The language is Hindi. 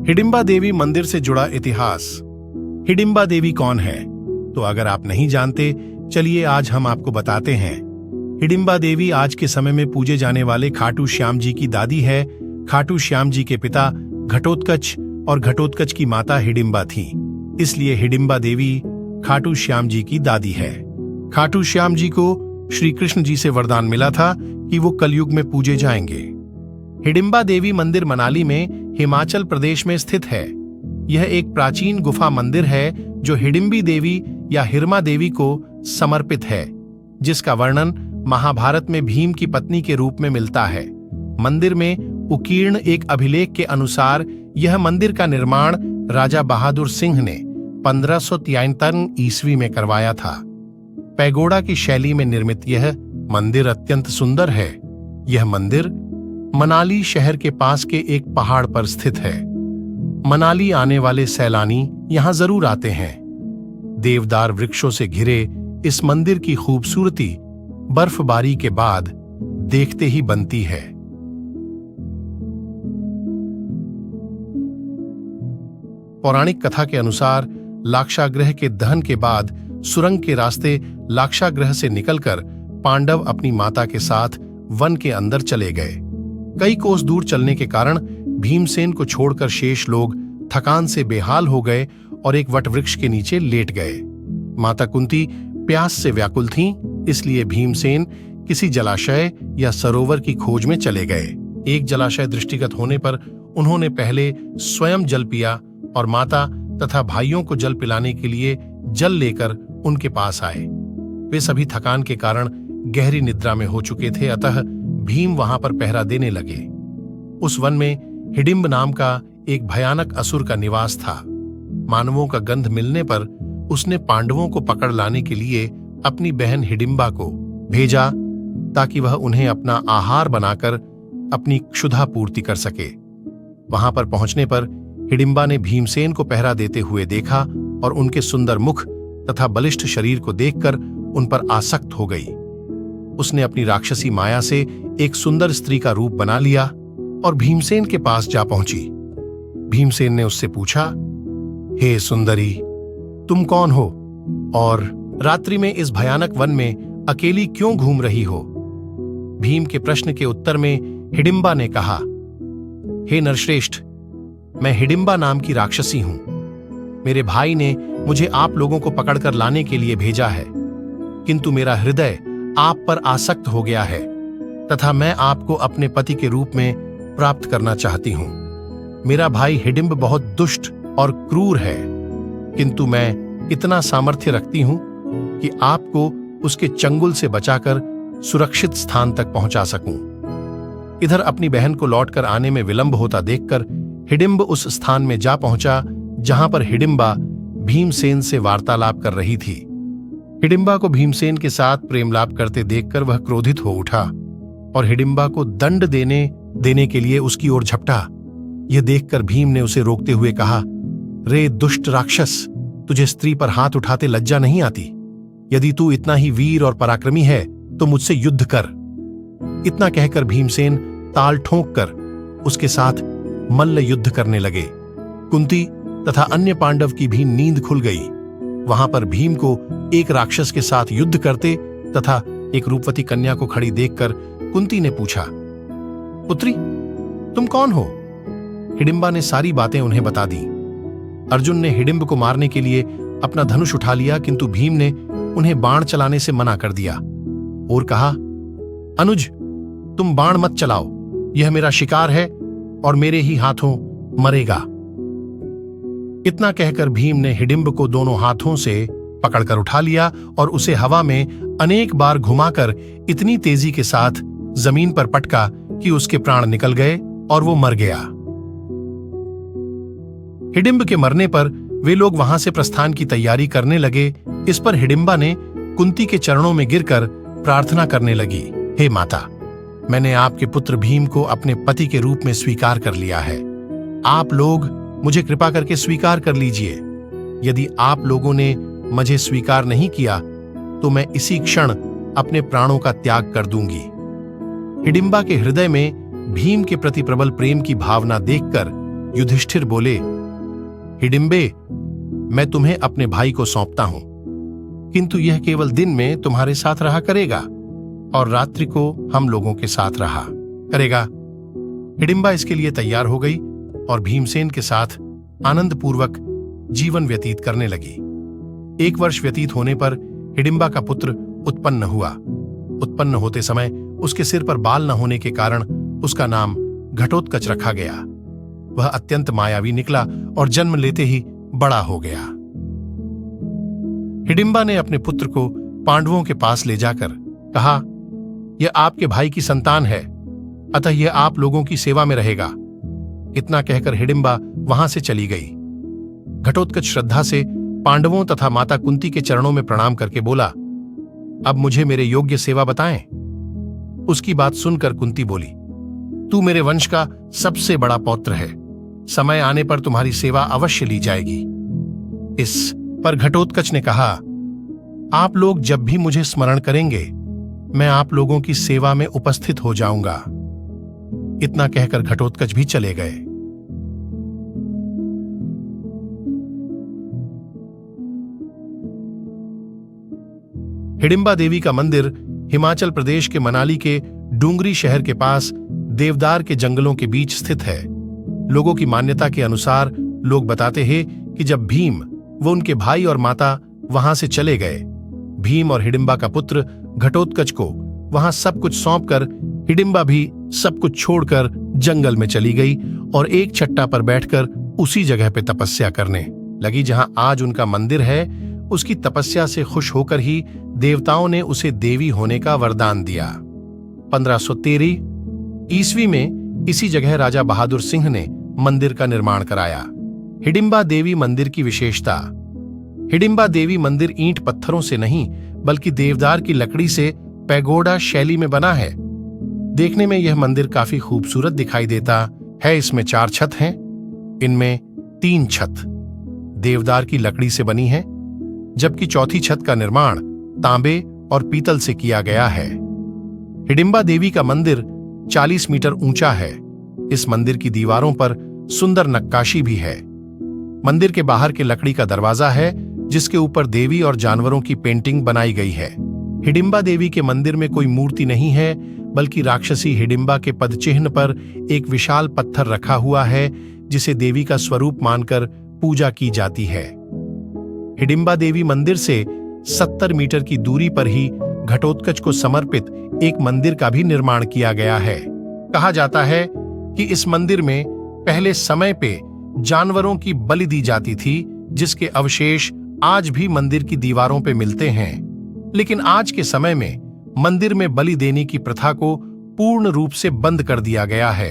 हिडिंबा देवी मंदिर से जुड़ा इतिहास। हिडिंबा देवी कौन है? तो अगर आप नहीं जानते, चलिए आज हम आपको बताते हैं। हिडिंबा देवी आज के समय में पूजे जाने वाले खाटू श्याम जी की दादी है। खाटू श्याम जी के पिता घटोत्कच और घटोत्कच की माता हिडिंबा थी, इसलिए हिडिंबा देवी खाटू श्याम जी की दादी है। खाटू श्याम जी को श्री कृष्ण जी से वरदान मिला था कि वो कलयुग में पूजे जाएंगे। हिडिंबा देवी मंदिर मनाली में हिमाचल प्रदेश में स्थित है। यह एक प्राचीन गुफा मंदिर है जो हिडिंबी देवी या हिरमा देवी को समर्पित है, जिसका वर्णन महाभारत में भीम की पत्नी के रूप में मिलता है। मंदिर में उकीर्ण एक अभिलेख के अनुसार यह मंदिर का निर्माण राजा बहादुर सिंह ने 1553 ईस्वी में करवाया था। पैगोडा की शैली में निर्मित यह मंदिर अत्यंत सुंदर है। यह मंदिर मनाली शहर के पास के एक पहाड़ पर स्थित है। मनाली आने वाले सैलानी यहां जरूर आते हैं। देवदार वृक्षों से घिरे इस मंदिर की खूबसूरती बर्फबारी के बाद देखते ही बनती है। पौराणिक कथा के अनुसार लाक्षागृह के दहन के बाद सुरंग के रास्ते लाक्षागृह से निकलकर पांडव अपनी माता के साथ वन के अंदर चले गए। कई कोस दूर चलने के कारण भीमसेन को छोड़कर शेष लोग थकान से बेहाल हो गए और एक वटवृक्ष के नीचे लेट गए। माता कुंती प्यास से व्याकुल थीं, इसलिए भीमसेन किसी जलाशय या सरोवर की खोज में चले गए। एक जलाशय दृष्टिगत होने पर उन्होंने पहले स्वयं जल पिया और माता तथा भाइयों को जल पिलाने के लिए जल लेकर उनके पास आए। वे सभी थकान के कारण गहरी निद्रा में हो चुके थे, अतः भीम वहां पर पहरा देने लगे। उस वन में हिडिंब नाम का एक भयानक असुर का निवास था। मानवों का गंध मिलने पर उसने पांडवों को पकड़ लाने के लिए अपनी बहन हिडिंबा को भेजा ताकि वह उन्हें अपना आहार बनाकर अपनी क्षुधा पूर्ति कर सके। वहां पर पहुंचने पर हिडिंबा ने भीमसेन को पहरा देते हुए देखा और उनके सुंदर मुख तथा बलिष्ठ शरीर को देखकर उन पर आसक्त हो गई। उसने अपनी राक्षसी माया से एक सुंदर स्त्री का रूप बना लिया और भीमसेन के पास जा पहुंची। भीमसेन ने उससे पूछा, हे सुंदरी, तुम कौन हो और रात्रि में इस भयानक वन में अकेली क्यों घूम रही हो? भीम के प्रश्न के उत्तर में हिडिंबा ने कहा, हे नरश्रेष्ठ, मैं हिडिंबा नाम की राक्षसी हूं। मेरे भाई ने मुझे आप लोगों को पकड़कर लाने के लिए भेजा है, किंतु मेरा हृदय आप पर आसक्त हो गया है तथा मैं आपको अपने पति के रूप में प्राप्त करना चाहती हूं। मेरा भाई हिडिंब बहुत दुष्ट और क्रूर है, किंतु मैं इतना सामर्थ्य रखती हूं कि आपको उसके चंगुल से बचाकर सुरक्षित स्थान तक पहुंचा सकूं। इधर अपनी बहन को लौटकर आने में विलंब होता देखकर हिडिंब उस स्थान में जा पहुंचा जहां पर हिडिंबा भीमसेन से वार्तालाप कर रही थी। हिडिंबा को भीमसेन के साथ प्रेमलाप करते देखकर वह क्रोधित हो उठा और हिडिंबा को दंड देने के लिए उसकी ओर झपटा। यह देखकर भीम ने उसे रोकते हुए कहा, रे दुष्ट राक्षस, तुझे स्त्री पर हाथ उठाते लज्जा नहीं आती? यदि तू इतना ही वीर और पराक्रमी है तो मुझसे युद्ध कर। इतना कहकर भीमसेन ताल ठोंक कर उसके साथ मल्ल युद्ध करने लगे। कुंती तथा अन्य पांडव की भी नींद खुल गई। वहां पर भीम को एक राक्षस के साथ युद्ध करते तथा एक रूपवती कन्या को खड़ी देखकर कुंती ने पूछा, पुत्री, तुम कौन हो? हिडिंबा ने सारी बातें उन्हें बता दी। अर्जुन ने हिडिंब को मारने के लिए अपना धनुष उठा लिया, किंतु भीम ने उन्हें बाण चलाने से मना कर दिया और कहा, अनुज, तुम बाण मत चलाओ, यह मेरा शिकार है और मेरे ही हाथों मरेगा। इतना कहकर भीम ने हिडिंब को दोनों हाथों से पकड़कर उठा लिया और उसे हवा में अनेक बार घुमाकर इतनी तेजी के साथ जमीन पर पटका कि उसके प्राण निकल गए और वो मर गया। हिडिंब के मरने पर वे लोग वहां से प्रस्थान की तैयारी करने लगे। इस पर हिडिंबा ने कुंती के चरणों में गिरकर प्रार्थना करने लगी, हे माता, मैंने आपके पुत्र भीम को अपने पति के रूप में स्वीकार कर लिया है। आप लोग मुझे कृपा करके स्वीकार कर लीजिए। यदि आप लोगों ने मुझे स्वीकार नहीं किया तो मैं इसी क्षण अपने प्राणों का त्याग कर दूंगी। हिडिंबा के हृदय में भीम के प्रति प्रबल प्रेम की भावना देखकर युधिष्ठिर बोले, हिडिंबे, मैं तुम्हें अपने भाई को सौंपता हूं, किंतु यह केवल दिन में तुम्हारे साथ रहा करेगा और रात्रि को हम लोगों के साथ रहा करेगा। हिडिंबा इसके लिए तैयार हो गई और भीमसेन के साथ आनंदपूर्वक जीवन व्यतीत करने लगी। 1 वर्ष व्यतीत होने पर हिडिंबा का पुत्र उत्पन्न हुआ। उत्पन्न होते समय उसके सिर पर बाल न होने के कारण उसका नाम घटोत्कच रखा गया। वह अत्यंत मायावी निकला और जन्म लेते ही बड़ा हो गया। हिडिंबा ने अपने पुत्र को पांडवों के पास ले जाकर कहा, यह आपके भाई की संतान है, अतः यह आप लोगों की सेवा में रहेगा। इतना कहकर हिडिंबा वहां से चली गई। घटोत्कच श्रद्धा से पांडवों तथा माता कुंती के चरणों में प्रणाम करके बोला, अब मुझे मेरे योग्य सेवा बताएं। उसकी बात सुनकर कुंती बोली, तू मेरे वंश का सबसे बड़ा पौत्र है, समय आने पर तुम्हारी सेवा अवश्य ली जाएगी। इस पर घटोत्कच ने कहा, आप लोग जब भी मुझे स्मरण करेंगे मैं आप लोगों की सेवा में उपस्थित हो जाऊंगा। इतना कहकर घटोत्कच भी चले गए। हिडिंबा देवी का मंदिर हिमाचल प्रदेश के मनाली के डूंगरी शहर के पास देवदार के जंगलों के बीच स्थित है। लोगों की मान्यता के अनुसार लोग बताते हैं कि जब भीम वो उनके भाई और माता वहां से चले गए, भीम और हिडिंबा का पुत्र घटोत्कच को वहां सब कुछ सौंपकर हिडिंबा भी सब कुछ छोड़कर जंगल में चली गई और एक छट्टा पर बैठकर उसी जगह पे तपस्या करने लगी जहां आज उनका मंदिर है। उसकी तपस्या से खुश होकर ही देवताओं ने उसे देवी होने का वरदान दिया। 1513 ईस्वी में इसी जगह राजा बहादुर सिंह ने मंदिर का निर्माण कराया। हिडिंबा देवी मंदिर की विशेषता। हिडिंबा देवी मंदिर ईंट पत्थरों से नहीं बल्कि देवदार की लकड़ी से पैगोडा शैली में बना है। देखने में यह मंदिर काफी खूबसूरत दिखाई देता है। इसमें 4 छत हैं, इनमें 3 छत देवदार की लकड़ी से बनी है, जबकि चौथी छत का निर्माण तांबे और पीतल से किया गया है। हिडिंबा देवी का मंदिर 40 मीटर ऊंचा है। इस मंदिर की दीवारों पर सुंदर नक्काशी भी है। मंदिर के बाहर के लकड़ी का दरवाजा है जिसके ऊपर देवी और जानवरों की पेंटिंग बनाई गई है। हिडिंबा देवी के मंदिर में कोई मूर्ति नहीं है बल्कि राक्षसी हिडिंबा के पदचिह्न पर एक विशाल पत्थर रखा हुआ है जिसे देवी का स्वरूप मानकर पूजा की जाती है। हिडिंबा देवी मंदिर से 70 मीटर की दूरी पर ही घटोत्कच को समर्पित एक मंदिर का भी निर्माण किया गया है। कहा जाता है कि इस मंदिर में पहले समय पे जानवरों की बलि दी जाती थी, जिसके अवशेष आज भी मंदिर की दीवारों पे मिलते हैं। लेकिन आज के समय में मंदिर में बलि देने की प्रथा को पूर्ण रूप से बंद कर दिया गया है।